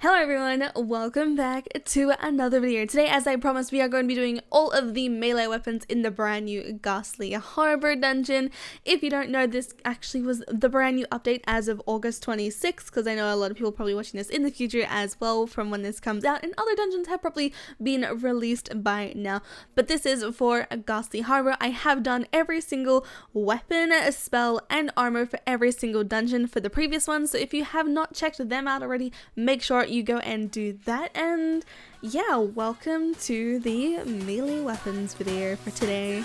Hello everyone, welcome back to another video. Today, as I promised, we are going to be doing all of the melee weapons in the brand new Ghastly Harbor dungeon. If you don't know, this actually was the brand new update as of August 26th, because I know a lot of people are probably watching this in the future as well from when this comes out, and other dungeons have probably been released by now. But this is for Ghastly Harbor. I have done every single weapon, spell, and armor for every single dungeon for the previous one, so if you have not checked them out already, make sure you go and do that. And yeah, welcome to the melee weapons video for today.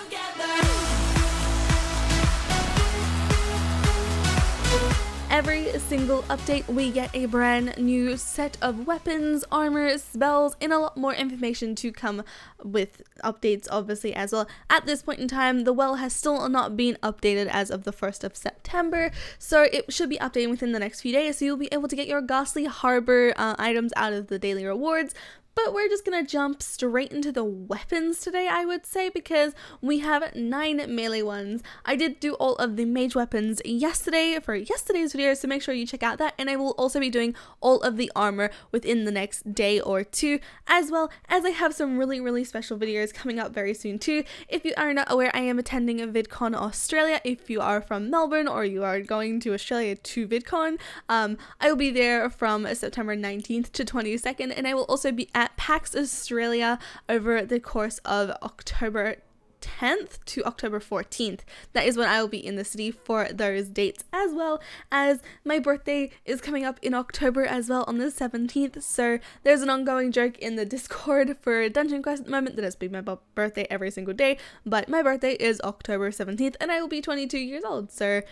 Every single update we get a brand new set of weapons, armor, spells, and a lot more information to come with updates obviously as well. At this point in time, the well has still not been updated as of the 1st of September, so it should be updating within the next few days, so you'll be able to get your Ghastly Harbor items out of the daily rewards. But we're just gonna jump straight into the weapons today, I would say, because we have 9 melee ones. I did do all of the mage weapons yesterday for yesterday's video, so make sure you check out that, and I will also be doing all of the armor within the next day or two, as well as I have some really special videos coming up very soon too. If you are not aware, I am attending VidCon Australia. If you are from Melbourne or you are going to Australia to VidCon, I will be there from September 19th to 22nd, and I will also be at PAX Australia over the course of October 10th to October 14th. That is when I will be in the city for those dates, as well as my birthday is coming up in October as well on the 17th. So there's an ongoing joke in the Discord for Dungeon Quest at the moment that it's been my birthday every single day, but my birthday is October 17th and I will be 22 years old. So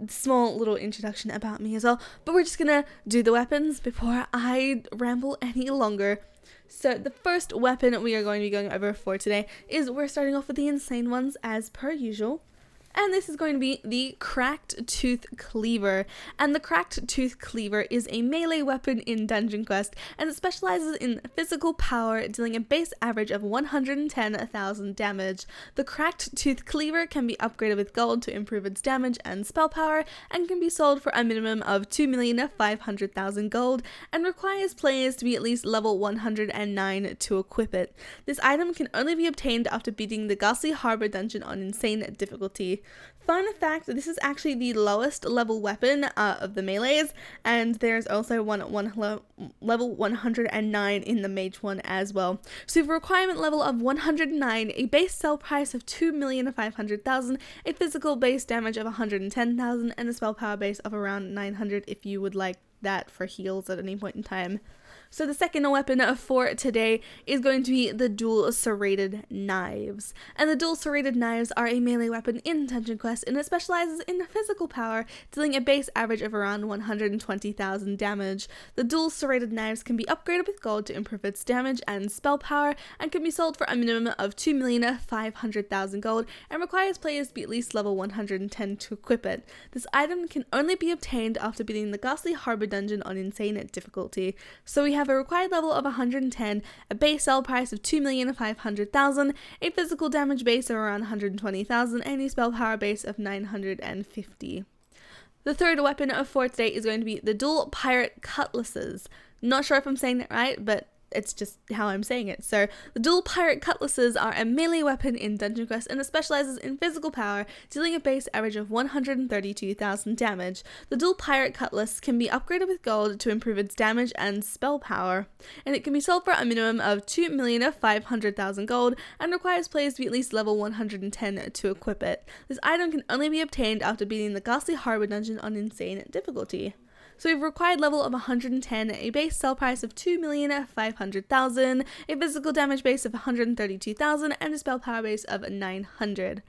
small little introduction about me as well, but we're just gonna do the weapons before I ramble any longer. So the first weapon we are going to be going over for today is we're starting off with the insane ones as per usual. And this is going to be the Cracked Tooth Cleaver. And the Cracked Tooth Cleaver is a melee weapon in Dungeon Quest, and it specializes in physical power, dealing a base average of 110,000 damage. The Cracked Tooth Cleaver can be upgraded with gold to improve its damage and spell power, and can be sold for a minimum of 2,500,000 gold, and requires players to be at least level 109 to equip it. This item can only be obtained after beating the Ghastly Harbor dungeon on insane difficulty. Fun fact, this is actually the lowest level weapon of the melees, and there's also one level 109 in the mage one as well. So you have a requirement level of 109, a base sell price of 2,500,000, a physical base damage of 110,000, and a spell power base of around 900 if you would like that for heals at any point in time. So the second weapon for today is going to be the dual serrated knives. And the dual serrated knives are a melee weapon in Dungeon Quest, and it specializes in physical power, dealing a base average of around 120,000 damage. The dual serrated knives can be upgraded with gold to improve its damage and spell power, and can be sold for a minimum of 2,500,000 gold, and requires players to be at least level 110 to equip it. This item can only be obtained after beating the Ghastly Harbor dungeon on insane difficulty. So we have a required level of 110, a base sell price of 2,500,000, a physical damage base of around 120,000, and a spell power base of 950. The third weapon for today is going to be the dual pirate cutlasses. Not sure if I'm saying that right, but it's just how I'm saying it. So the dual pirate cutlasses are a melee weapon in Dungeon Quest, and it specializes in physical power, dealing a base average of 132,000 damage. The dual pirate cutlass can be upgraded with gold to improve its damage and spell power, and it can be sold for a minimum of 2,500,000 gold, and requires players to be at least level 110 to equip it. This item can only be obtained after beating the Ghastly Harbor dungeon on insane difficulty. So we have a required level of 110, a base sell price of 2,500,000, a physical damage base of 132,000, and a spell power base of 900.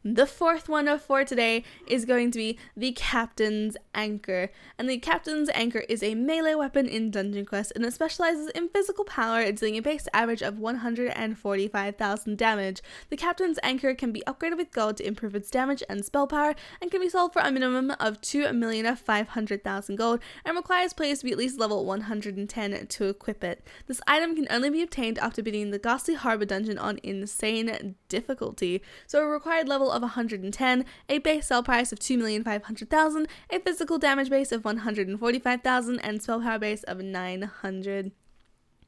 The fourth one for today is going to be the Captain's Anchor. And the Captain's Anchor is a melee weapon in Dungeon Quest, and it specializes in physical power, dealing a base average of 145,000 damage. The Captain's Anchor can be upgraded with gold to improve its damage and spell power, and can be sold for a minimum of 2,500,000 gold, and requires players to be at least level 110 to equip it. This item can only be obtained after beating the Ghastly Harbor dungeon on insane difficulty. So a required level of 110, a base sell price of 2,500,000, a physical damage base of 145,000, and spell power base of 900.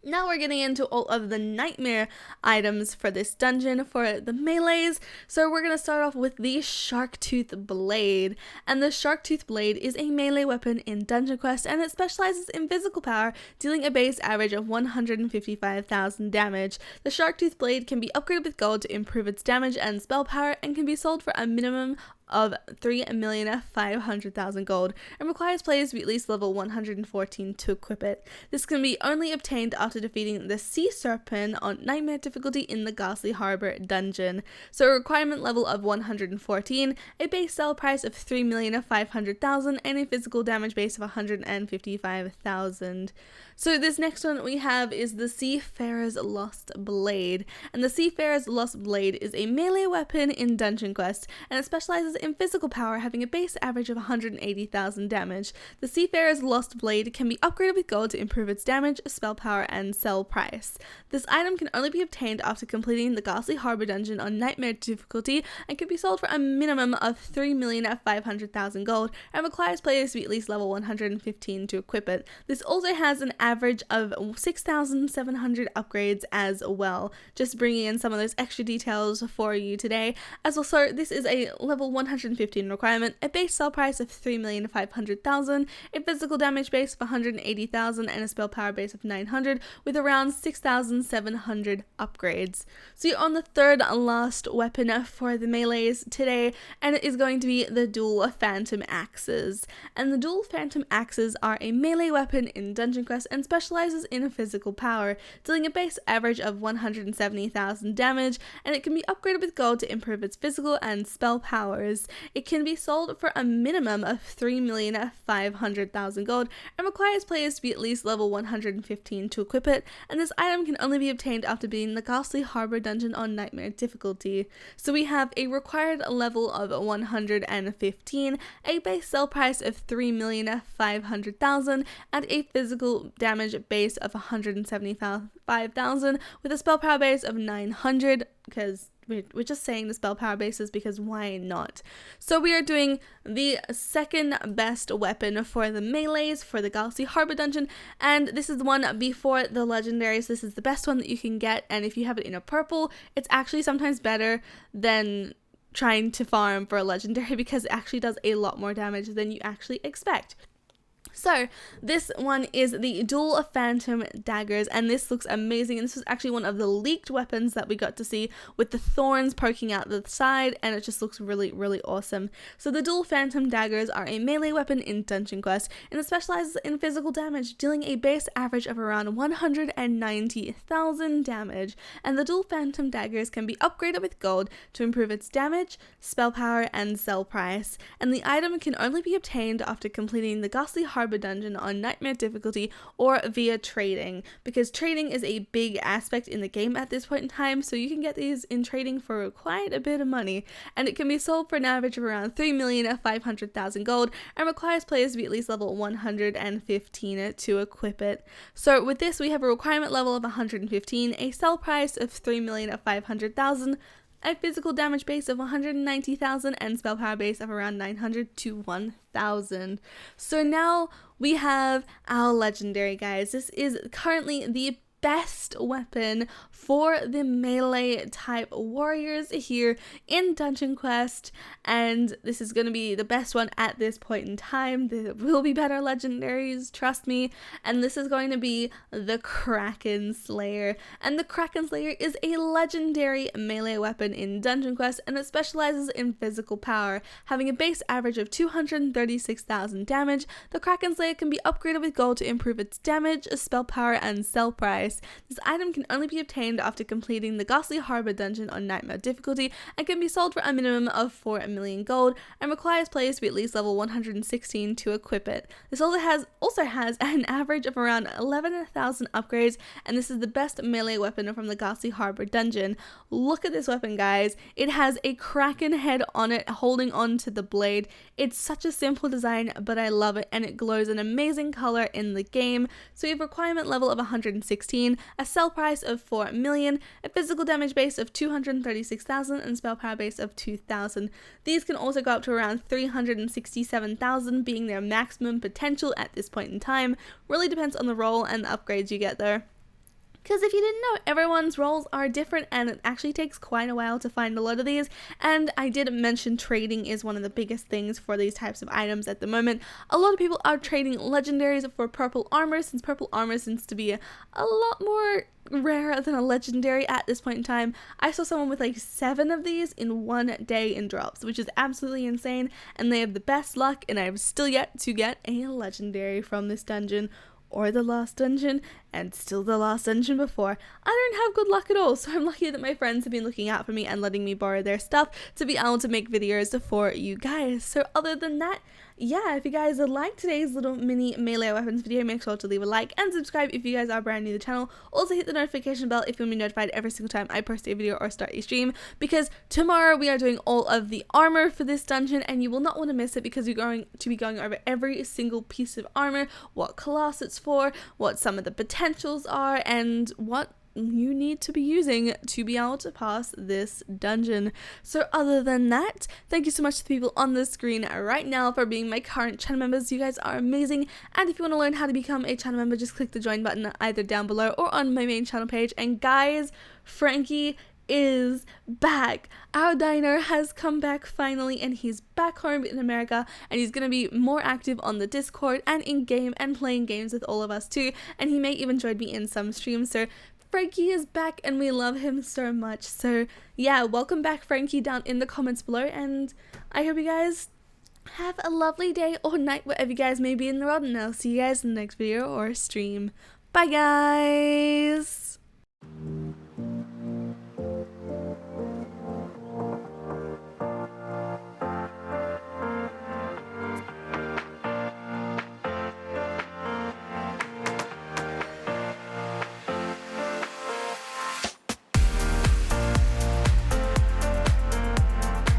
Now we're getting into all of the nightmare items for this dungeon for the melees. So we're going to start off with the Sharktooth Blade. And the Sharktooth Blade is a melee weapon in Dungeon Quest, and it specializes in physical power, dealing a base average of 155,000 damage. The Sharktooth Blade can be upgraded with gold to improve its damage and spell power, and can be sold for a minimum of 3,500,000 gold, and requires players to be at least level 114 to equip it. This can be only obtained after defeating the Sea Serpent on Nightmare difficulty in the Ghastly Harbor dungeon. So a requirement level of 114, a base sell price of 3,500,000, and a physical damage base of 155,000. So this next one we have is the Seafarers Lost Blade. And the Seafarers Lost Blade is a melee weapon in Dungeon Quest, and it specializes in physical power, having a base average of 180,000 damage. The Seafarers Lost Blade can be upgraded with gold to improve its damage, spell power, and sell price. This item can only be obtained after completing the Ghastly Harbor dungeon on Nightmare difficulty, and can be sold for a minimum of 3,500,000 gold, and requires players to be at least level 115 to equip it. This also has an average of 6,700 upgrades as well, just bringing in some of those extra details for you today. As well, so this is a level 115 requirement, a base sell price of 3,500,000, a physical damage base of 180,000, and a spell power base of 900, with around 6,700 upgrades. So you're on the third last weapon for the melees today, and it is going to be the dual phantom axes. And the dual phantom axes are a melee weapon in Dungeon Quest, and specializes in physical power, dealing a base average of 170,000 damage, and it can be upgraded with gold to improve its physical and spell powers. It can be sold for a minimum of 3,500,000 gold, and requires players to be at least level 115 to equip it, and this item can only be obtained after beating the Ghastly Harbor dungeon on Nightmare difficulty. So we have a required level of 115, a base sell price of 3,500,000, and a physical damage base of 175,000, with a spell power base of 900, because we're just saying the spell power bases because why not? So we are doing the second best weapon for the melees for the Ghastly Harbor dungeon, and this is the one before the legendaries. This is the best one that you can get, and if you have it in a purple, it's actually sometimes better than trying to farm for a legendary, because it actually does a lot more damage than you actually expect. So this one is the dual phantom daggers, and this looks amazing, and this was actually one of the leaked weapons that we got to see with the thorns poking out the side, and it just looks really, really awesome. So the dual phantom daggers are a melee weapon in Dungeon Quest, and it specializes in physical damage, dealing a base average of around 190,000 damage, and the dual phantom daggers can be upgraded with gold to improve its damage, spell power, and sell price, and the item can only be obtained after completing the Ghastly Harbor dungeon on Nightmare difficulty or via trading, because trading is a big aspect in the game at this point in time, so you can get these in trading for quite a bit of money, and it can be sold for an average of around 3,500,000 gold, and requires players to be at least level 115 to equip it. So with this we have a requirement level of 115, a sell price of 3,500,000, a physical damage base of 190,000, and spell power base of around 900 to 1,000. So now we have our legendary, guys. This is currently the best weapon for the melee type warriors here in Dungeon Quest, and this is going to be the best one at this point in time. There will be better legendaries, trust me, and this is going to be the Kraken Slayer. And the Kraken Slayer is a legendary melee weapon in Dungeon Quest, and it specializes in physical power, having a base average of 236,000 damage. The Kraken Slayer can be upgraded with gold to improve its damage, spell power, and sell price. This item can only be obtained after completing the Ghastly Harbor dungeon on Nightmare difficulty, and can be sold for a minimum of 4 million gold, and requires players to be at least level 116 to equip it. This also has an average of around 11,000 upgrades, and this is the best melee weapon from the Ghastly Harbor dungeon. Look at this weapon, guys. It has a kraken head on it holding on to the blade. It's such a simple design, but I love it, and it glows an amazing color in the game. So you have a requirement level of 116, 15, a sell price of 4 million, a physical damage base of 236,000, and spell power base of 2,000. These can also go up to around 367,000, being their maximum potential at this point in time. Really depends on the role and the upgrades you get though. Because if you didn't know, everyone's roles are different and it actually takes quite a while to find a lot of these, and I did mention trading is one of the biggest things for these types of items at the moment. A lot of people are trading legendaries for purple armor, since purple armor seems to be a lot more rare than a legendary at this point in time. I saw someone with like 7 of these in one day in drops, which is absolutely insane, and they have the best luck, and I have still yet to get a legendary from this dungeon, or the last dungeon, and still the last dungeon before. I don't have good luck at all, so I'm lucky that my friends have been looking out for me and letting me borrow their stuff to be able to make videos for you guys. So other than that, yeah, if you guys like today's little mini melee weapons video, make sure to leave a like and subscribe if you guys are brand new to the channel. Also hit the notification bell if you want to be notified every single time I post a video or start a stream, because tomorrow we are doing all of the armor for this dungeon and you will not want to miss it, because you're going to be going over every single piece of armor, what class it's for, what some of the potentials are, and what you need to be using to be able to pass this dungeon. So other than that, thank you so much to the people on the screen right now for being my current channel members. You guys are amazing, and if you want to learn how to become a channel member, just click the join button either down below or on my main channel page. And guys, Frankie is back. Our diner has come back finally, and he's back home in America, and he's gonna be more active on the Discord and in game and playing games with all of us too, and he may even join me in some streams. So Frankie is back and we love him so much. So yeah, welcome back Frankie down in the comments below, and I hope you guys have a lovely day or night wherever you guys may be in the world, and I'll see you guys in the next video or stream. Bye guys!